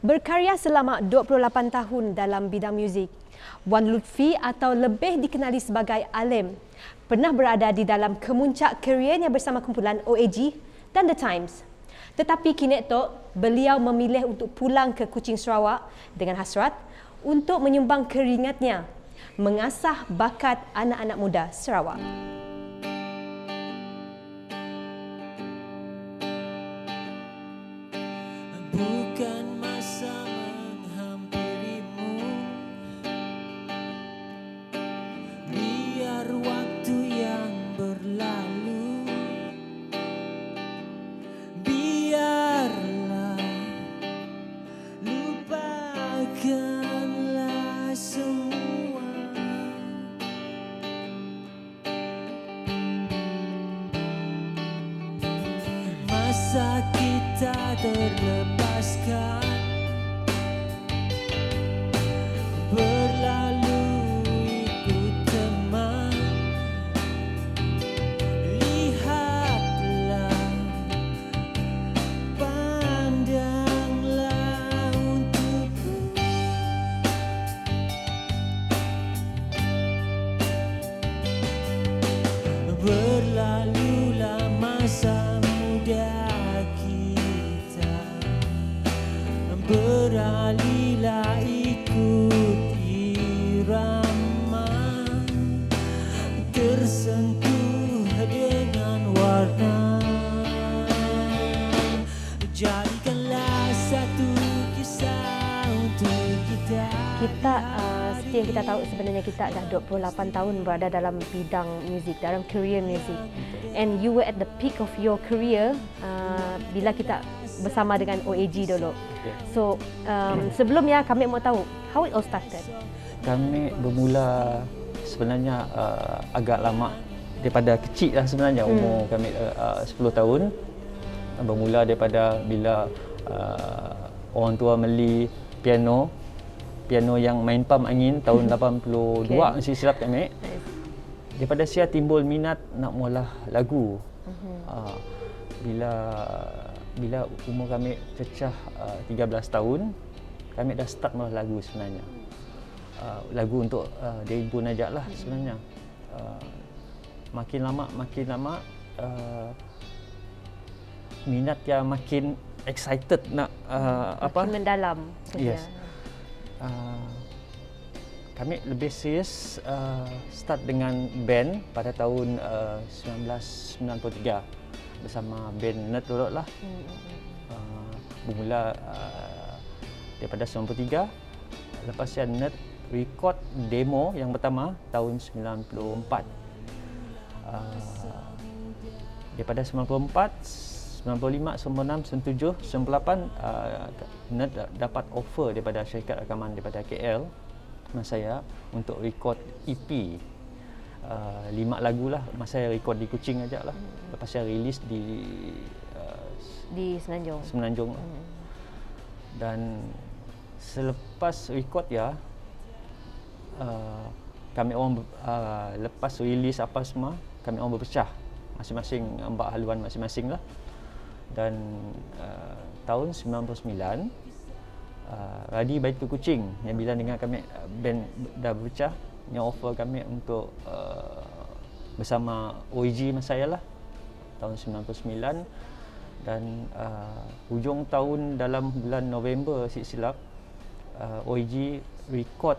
Berkarya selama 28 tahun dalam bidang muzik, Wan Lutfi atau lebih dikenali sebagai Alim pernah berada di dalam kemuncak kerjanya bersama kumpulan OAG dan The Times. Tetapi kini tu, beliau memilih untuk pulang ke Kuching Sarawak dengan hasrat untuk menyumbang keringatnya mengasah bakat anak-anak muda Sarawak. Bukan masa menghampirimu, biar waktu yang berlalu, biarlah lupakanlah semua. Masa kita terlepaskan, berlalu ikut teman. Lihatlah, pandanglah untukku. Berlalulah masa muda kita, beralihlah ikut irama, tersentuh dengan warna. Jadikanlah satu kisah untuk kita. Seperti yang kita tahu, sebenarnya kita dah 28 tahun berada dalam bidang muzik, dalam career muzik. And you were at the peak of your career bila kita bersama dengan OAG dulu. So, sebelumnya kami mau tahu, how it all started? Kami bermula sebenarnya agak lama, daripada kecil lah sebenarnya. Umur kami 10 tahun. Bermula daripada bila orang tua beli piano yang main pam angin tahun 82, mesti silap kami. Daripada saya timbul minat nak mula lagu. Bila umur kami cecah 13 tahun, kami dah start mula lagu sebenarnya. Lagu untuk diri ibu najak lah sebenarnya. Makin lama minat yang makin excited nak Makin mendalam. Yes. Kami lebih serius start dengan band pada tahun 1993 bersama band Nerd dulu lah. Bermula daripada 93. Lepas saya Nerd record demo yang pertama tahun 94. Daripada 94, 95, 96, 97, 98 Nerd dapat offer daripada syarikat rakaman daripada KL masa saya untuk record EP 5 lagu lah. Masa saya record di Kuching aja lah. Lepas saya release di Semenanjung. Dan selepas record ya, kami orang lepas release apa semua, kami orang berpecah masing-masing, ambak haluan masing-masing lah. Dan tahun 99 Radi Baitul Kuching yang bila dengan kami band dah berpecah, yang offer kami untuk bersama OAG masa saya lah tahun 99. Dan hujung tahun dalam bulan November silap OAG record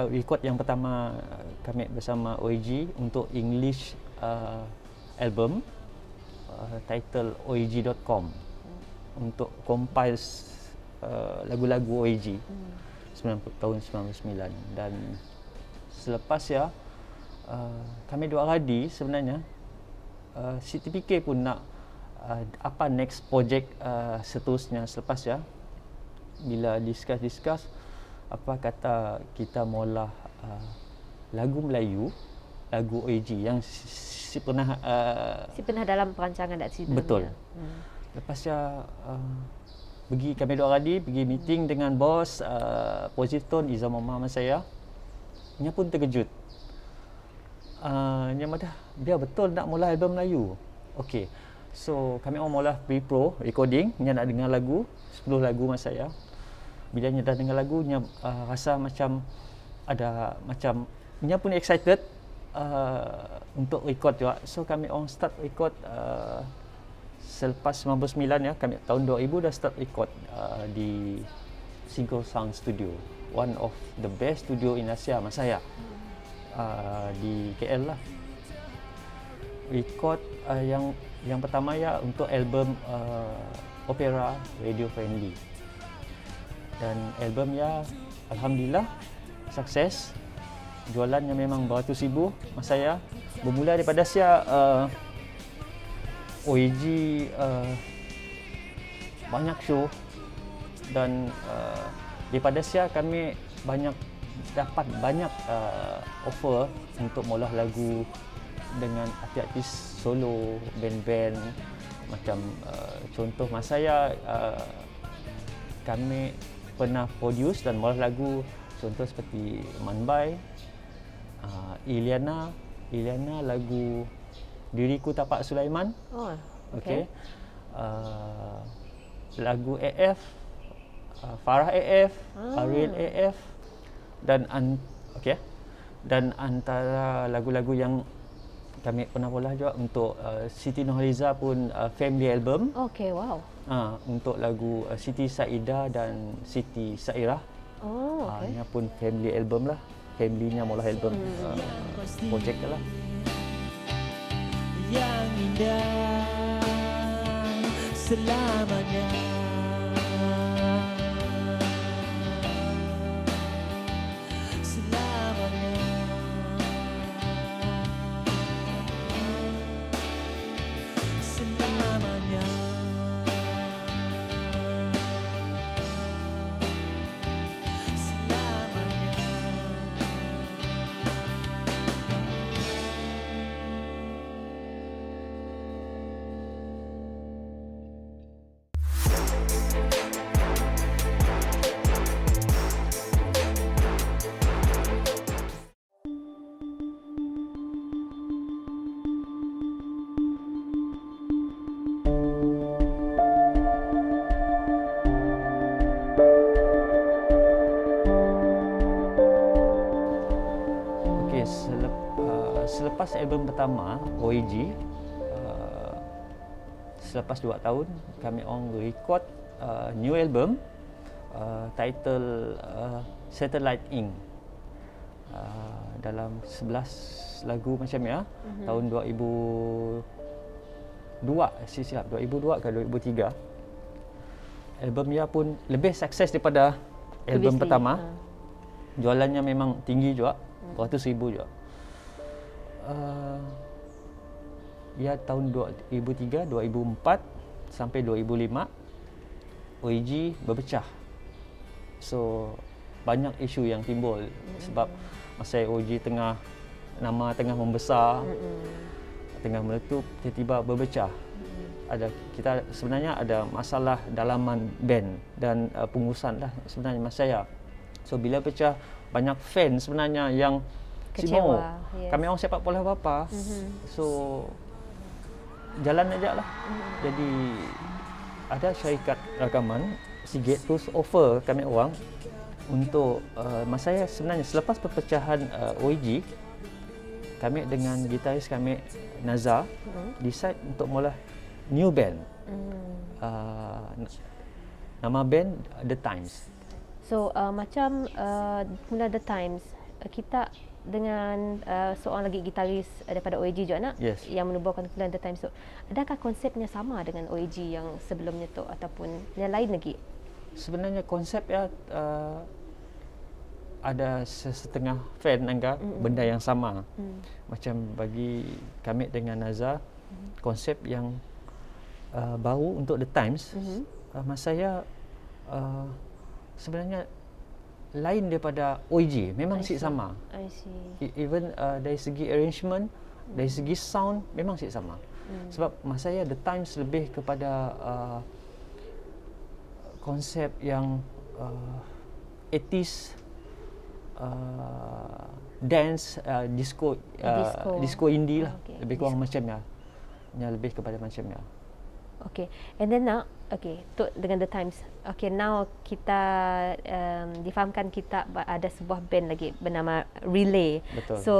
record yang pertama kami bersama OAG untuk English album title OAG.com untuk compile lagu-lagu OAG tahun 99. Dan selepas ya kami dua Radi sebenarnya Siti fikir pun nak apa next project seterusnya selepas ya. Bila discuss apa kata kita mula lagu Melayu, lagu OAG yang si pernah dalam perancangan dak sebelumnya. Betul. Lepas ya kami dua Radi pergi meeting dengan bos Positone Izam Omar saya. Nya pun terkejut. Nya dah biar betul nak mula album Melayu. Okey. So kami orang mula pre-pro recording, nya nak dengar lagu 10 lagu masa saya. bila nya dah dengar lagu, nya rasa macam ada macam nya pun excited untuk record juga. So kami orang start record selepas 99 ya, kami tahun 2000 dah start record di Synchro Sound Studio, one of the best studio in Asia masa saya, di KL lah. Record yang pertama ya untuk album opera radio friendly, dan album ya alhamdulillah sukses. Jualannya memang beratus ribu masa saya. Bermula daripada saya OAG banyak show, dan daripada saya kami dapat banyak offer untuk mengolah lagu dengan artis solo, band-band macam contoh masa saya kami pernah produce dan mengolah lagu contoh seperti Manbai, Iliana lagu Diriku Tapak Sulaiman. Oh, okey. Lagu AF, Farah AF, Ariel AF, dan dan antara lagu-lagu yang kami pernah olah juga untuk Siti Nurhaliza pun family album. Okey, wow. Untuk lagu Siti Saida dan Siti Sairah. Oh, okey. Ini pun family album lah. Family-nya mula album projek lah. Yang indah selamanya. Selamanya. Selamanya. Selepas album pertama OAG, selepas 2 tahun kami orang record new album title Satellite Ink, dalam 11 lagu macam ya. Tahun 2002 silap 2002 ke 2003. Album ya pun lebih sukses daripada album pertama. Jualannya memang tinggi juga, beratus ribu juga. Ya tahun 2003, 2004 sampai 2005 OAG berpecah. So banyak isu yang timbul sebab masa OAG nama tengah membesar, tengah meletup, tiba-tiba berpecah. Kita sebenarnya ada masalah dalaman band dan pengurusan lah sebenarnya masa saya. So bila pecah, banyak fan sebenarnya yang Kecewa. Yes. Kami orang sepak bola apa. So jalan aja lah. Jadi ada syarikat rakaman Seagate terus offer kami orang untuk masa saya sebenarnya selepas perpecahan OAG, kami dengan gitaris kami Nazar decide untuk mula new band. Nama band The Times. So macam mula The Times, kita dengan seorang lagi gitaris daripada OAG juga nak, Yes. yang menubuhkan kumpulan The Times tu. Adakah konsepnya sama dengan OAG yang sebelumnya tu ataupun yang lain lagi? Sebenarnya konsep ya ada setengah fan anggap benda yang sama. Macam bagi kami dengan Nazar, konsep yang baru untuk The Times. Masa saya sebenarnya lain daripada OAG, memang sama. I see. Even dari segi arrangement, dari segi sound memang sama. Sebab masa saya The Times lebih kepada konsep yang 80s dance, disco indie lah. Okay. Lebih kurang macam ya. Lebih kepada macam ya. Okay, and then now, okay, tu dengan The Times. Okay, now kita difahamkan kita ada sebuah band lagi bernama Relay. Betul. So,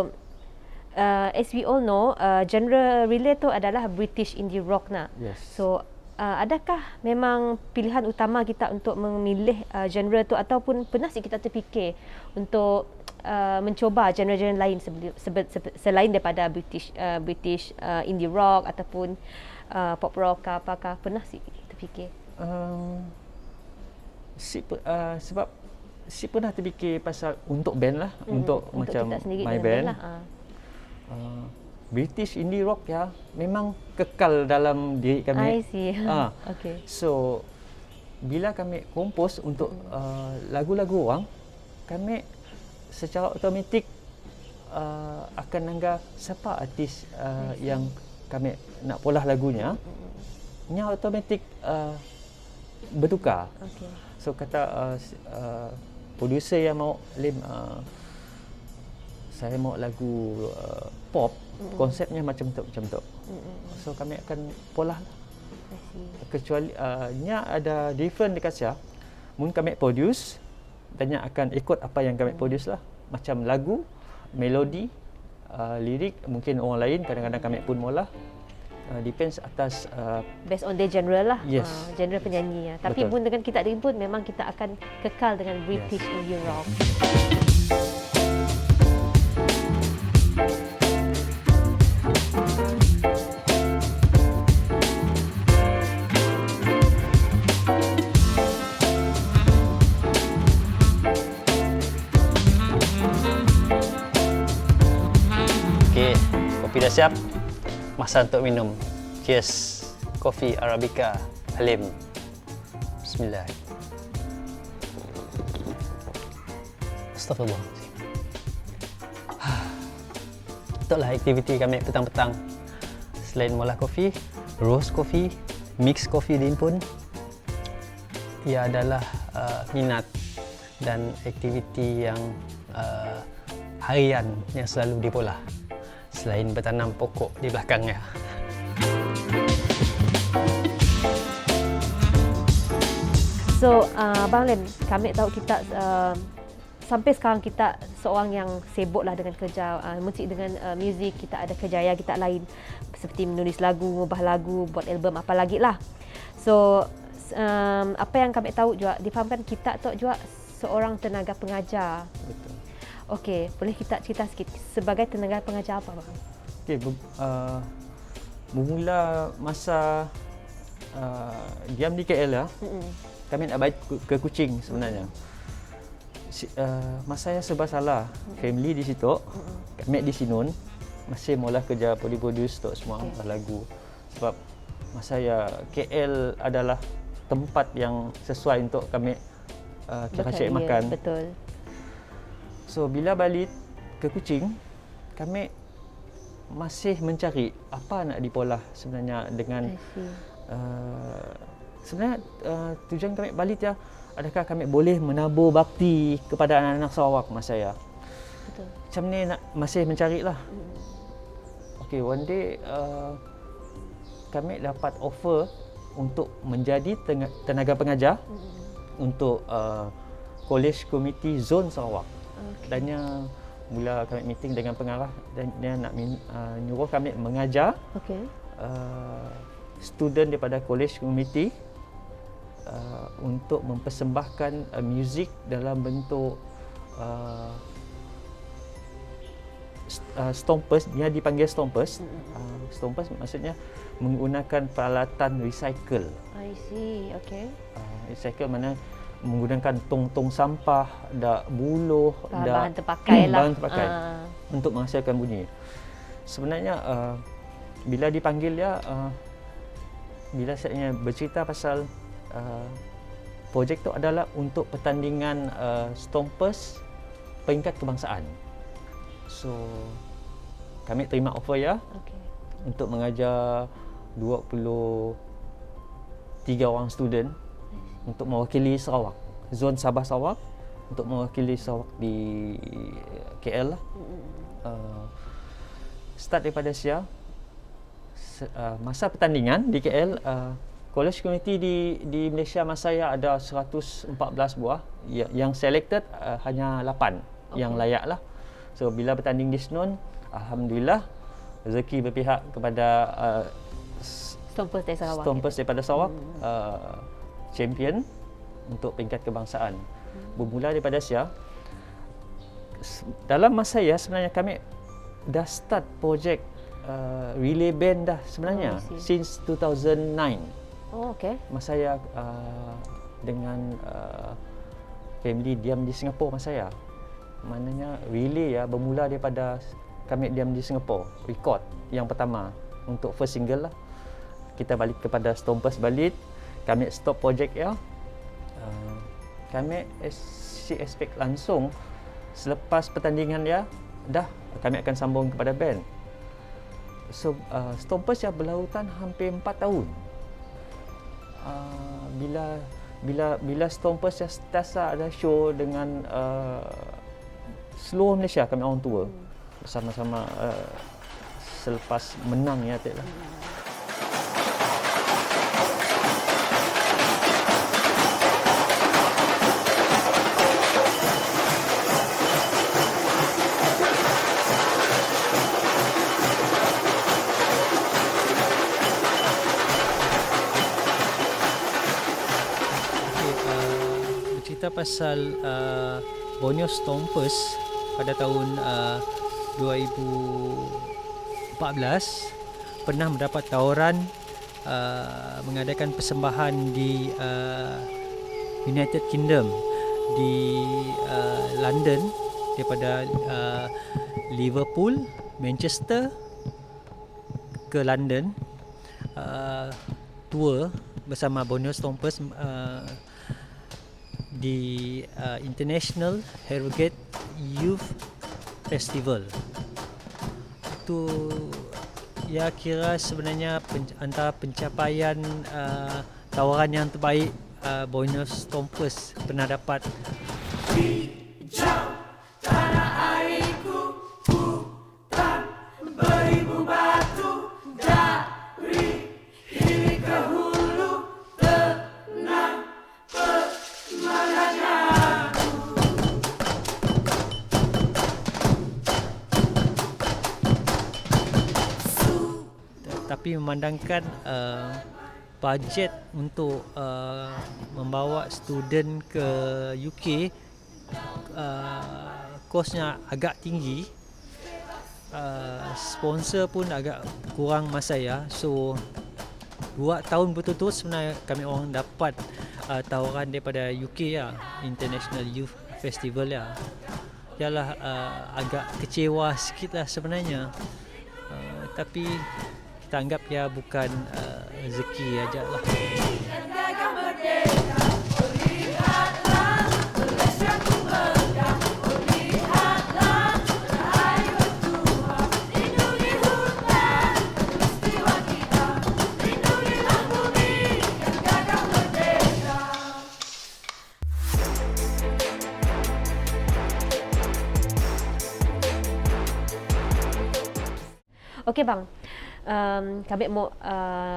as we all know, genre Relay tu adalah British indie rock nak. Yes. So, adakah memang pilihan utama kita untuk memilih genre tu ataupun pernah sih kita terfikir untuk mencoba genre-genre lain selain daripada British indie rock ataupun pop rock ke apakah, pernah sih terfikir? Sebab si pernah terfikir pasal untuk band lah, untuk macam kita sendiri my dengan band. lah. British indie rock ya memang kekal dalam diri I kami. see. Okay. So bila kami kompos untuk lagu-lagu orang, kami secara automatik akan nanggah siapa artis yang kami nak polah lagunya, nya automatik bertukar. Okay. So kata producer yang mau Lim, saya mau lagu pop, konsepnya macam tu. So kami akan polah. Kecuali nya ada different dekat saya. Mun kami produce, dan nya akan ikut apa yang kami produce lah. Macam lagu, melodi, lirik, mungkin orang lain kadang-kadang kami pun molah. Depends atas Based on the genre lah. Yes. Genre penyanyi ya. Tapi Betul. pun dengan kita pun memang kita akan kekal dengan British indie rock. Okey, kopi dah siap. Masa untuk minum. Cheers. Kopi Arabica Halim. Bismillah. Astagfirullah. Itulah aktiviti kami petang-petang. Selain molah kopi, roast kopi, mix kopi din pun, ia adalah minat dan aktiviti yang harian yang selalu dipolah. Selain bertanam pokok di belakangnya. So, Abang Lim, kami tahu kita sampai sekarang kita seorang yang sibuklah dengan kerja musik, dengan muzik, kita ada kerjaya kita lain seperti menulis lagu, mengubah lagu, buat album apa lagi lah. So, apa yang kami tahu juga, difahamkan kita tu juga seorang tenaga pengajar. betul. Okey, boleh kita cerita sikit sebagai tenaga pengajar apa, Bang? Okey, bermula masa diam di KL ya. Kami nak balik ke Kuching sebenarnya. Masa saya serba salah, family di situ, kami di Sinun, masih mula kerja produce untuk semua lagu. Sebab masa saya KL adalah tempat yang sesuai untuk kami kita cari makan. Betul. So bila balik ke Kuching, kami masih mencari apa nak dipolah sebenarnya dengan sebenarnya tujuan kami balik ya, adakah kami boleh menabur bakti kepada anak-anak Sarawak masa saya. Betul. Macam ni nak masih mencari lah. Okay, one day kami dapat offer untuk menjadi tenaga pengajar untuk College Committee Zone Sarawak. Dan mula kami meeting dengan pengarah dan dia nak nyuruh kami mengajar student daripada College Committee untuk mempersembahkan muzik dalam bentuk stompers. Dia dipanggil stompers. Stompers maksudnya menggunakan peralatan recycle. I see, okay. Recycle mana menggunakan tong-tong sampah, buluh, bahan terpakai lah. Bahan terpakai untuk menghasilkan bunyi. Sebenarnya bila dipanggil dia, bila saya bercerita pasal projek tu adalah untuk pertandingan stompers peringkat kebangsaan. So kami terima offer ya untuk mengajar 23 orang student untuk mewakili Sarawak, zon Sabah Sarawak, untuk mewakili Sarawak di KL lah. Start daripada Sia, masa pertandingan di KL, college community di Malaysia masa saya ada 114 buah, yang selected hanya 8 yang layak lah. So bila bertanding di Senun, alhamdulillah rezeki berpihak kepada Stompers dari Sarawak. Stompers daripada Sarawak, champion untuk peringkat kebangsaan. Bermula daripada Asia. Dalam masa saya sebenarnya kami dah start projek relay band dah sebenarnya since 2009. Oh, okey. Masa saya dengan family diam di Singapura masa saya. Maknanya relay bermula daripada kami diam di Singapura, record yang pertama untuk first single lah. Kita balik kepada Stompers balik, kami stop projek kami expect langsung selepas pertandingan dah kami akan sambung kepada band. So Stompers berlautan hampir 4 tahun. Bila Stompers setiasa ada show dengan seluruh Malaysia, kami orang tua bersama-sama selepas menang lah. Bercerita pasal Borneo Stompers pada tahun 2014 pernah mendapat tawaran mengadakan persembahan di United Kingdom, di London, daripada Liverpool, Manchester ke London, tour bersama Borneo Stompers di International Harrogate Youth Festival. Itu kira sebenarnya antara pencapaian tawaran yang terbaik Borneo Stompers pernah dapat. Hijau tanah airku, hutan beribu batu, dari hilir ke hulu, tenang pemandanganku. Tapi memandangkan bajet untuk membawa student ke UK, kosnya agak tinggi, sponsor pun agak kurang masa so 2 tahun betul-betul sebenarnya kami orang dapat tawaran daripada UK International Youth Festival Yalah, agak kecewa sikit lah sebenarnya, tapi kita anggap bukan rezeki aja lah. Okey bang, kami mau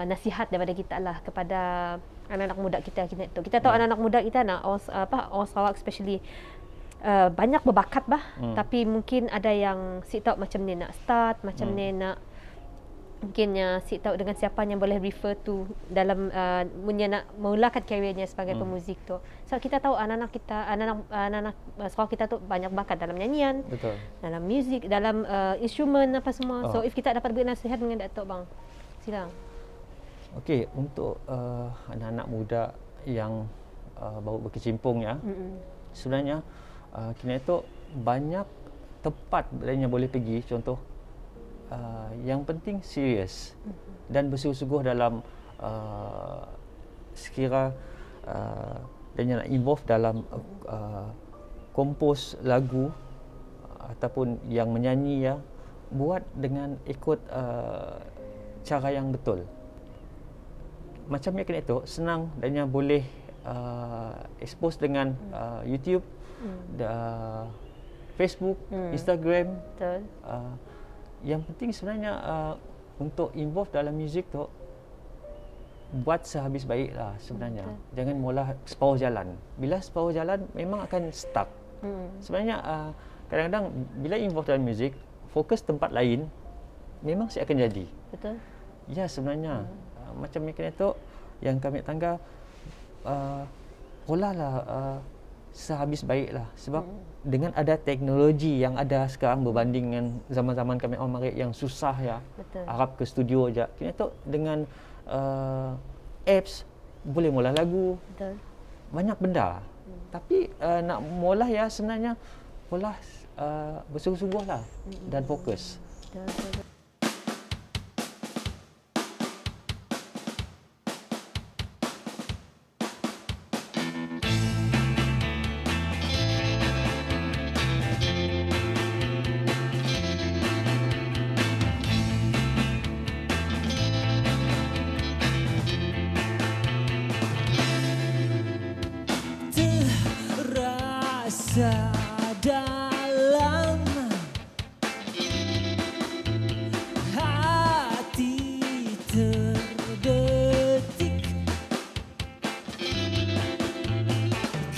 nasihat daripada kita lah kepada anak-anak muda kita tu. Kita tahu anak-anak muda kita orang Sarawak especially banyak berbakat tapi mungkin ada yang si tahu macam ni nak start, macam ni nak mungkinnya si tahu dengan siapa yang boleh refer to dalam nak memulakan careernya sebagai pemuzik tu. So kita tahu anak-anak kita, anak-anak Sarawak kita tu banyak bakat dalam nyanyian, betul, dalam muzik, dalam instrumen apa semua. So if kita dapat beri nasihat dengan Datuk bang, silakan. Okey, untuk anak-anak muda yang baru berkecimpung sebenarnya kini itu banyak tempat yang boleh pergi. Contoh, yang penting serius dan bersungguh-sungguh dalam sekira dan yang involve dalam kompos lagu ataupun yang menyanyi buat dengan ikut cara yang betul. Macam yang kena itu senang dan yang boleh expose dengan YouTube, Facebook, Instagram. Betul. Yang penting sebenarnya untuk involve dalam muzik tu, buat sehabis baik lah sebenarnya. Jangan mula separuh jalan. Bila separuh jalan memang akan stuck. Sebenarnya kadang-kadang bila involve dalam muzik, fokus tempat lain memang akan jadi. Betul. Ya sebenarnya macam mekanik tu yang kami tangga lah sehabis baik lah, sebab dengan ada teknologi yang ada sekarang berbanding dengan zaman-zaman kami Marik yang susah ya. Betul. Harap ke studio aja. Kini tu dengan apps boleh mula lagu, Betul. banyak benda. Tapi nak mula ya sebenarnya mula bersungguh-sungguh lah dan fokus. Betul. Terasa dalam hati terbetik,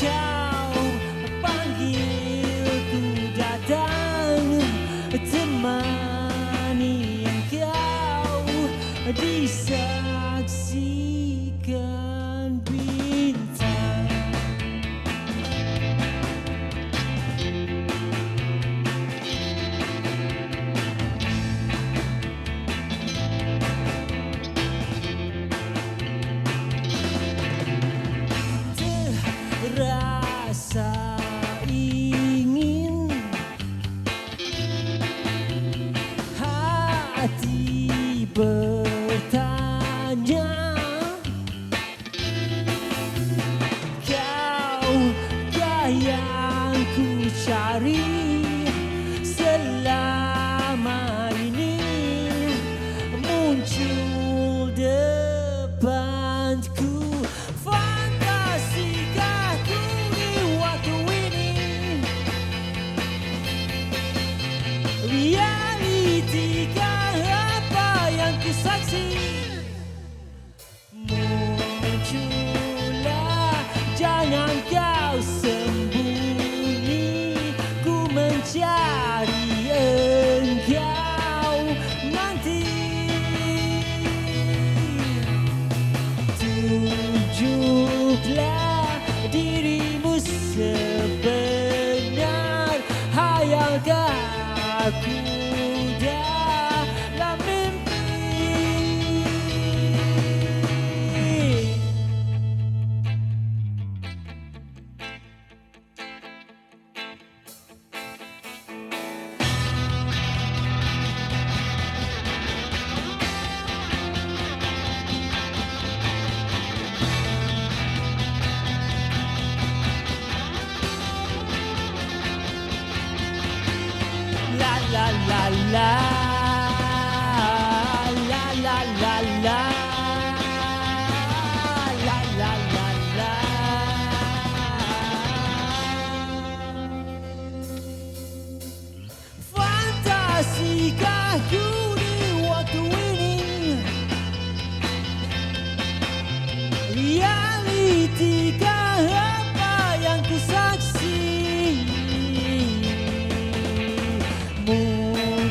kau panggilku datang, temani engkau disaksikan bintang. Terasa ingin hati bertanya, kaukah yang ku cari selama ini, muncul depanku. Fantasikah ku di waktu ini, realitikah apa yang ku saksi? Muncullah, jangan kau sembunyi, ku mencari engkau nanti. Tunjuklah dirimu sebenar, hayalkah aku dalam mimpi? La la la la, la la la la, la la la la. Fantasikah ku di waktu ini, realitikah apa yang ku saksi?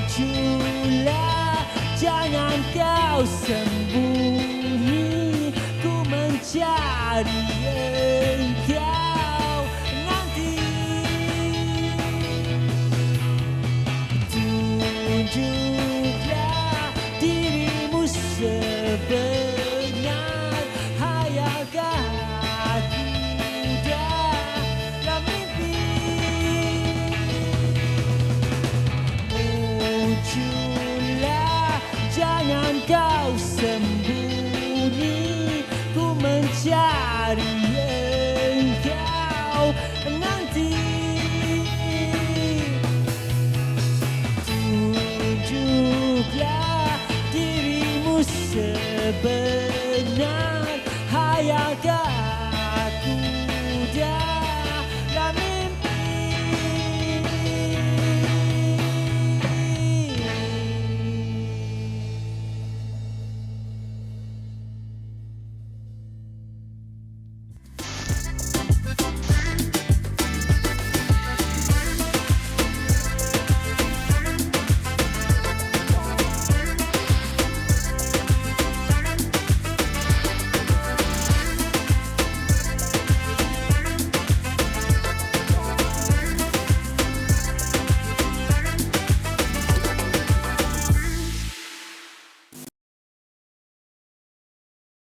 Muncullah, jangan kau sembunyi, ku mencari engkau nanti. Tunjuklah dirimu sebenar, hayalkah aku dalam mimpi? Muncullah, jangan kau sembunyi, ku mencari engkau nanti. Tunjuklah dirimu sebenar, hayalkah aku dalam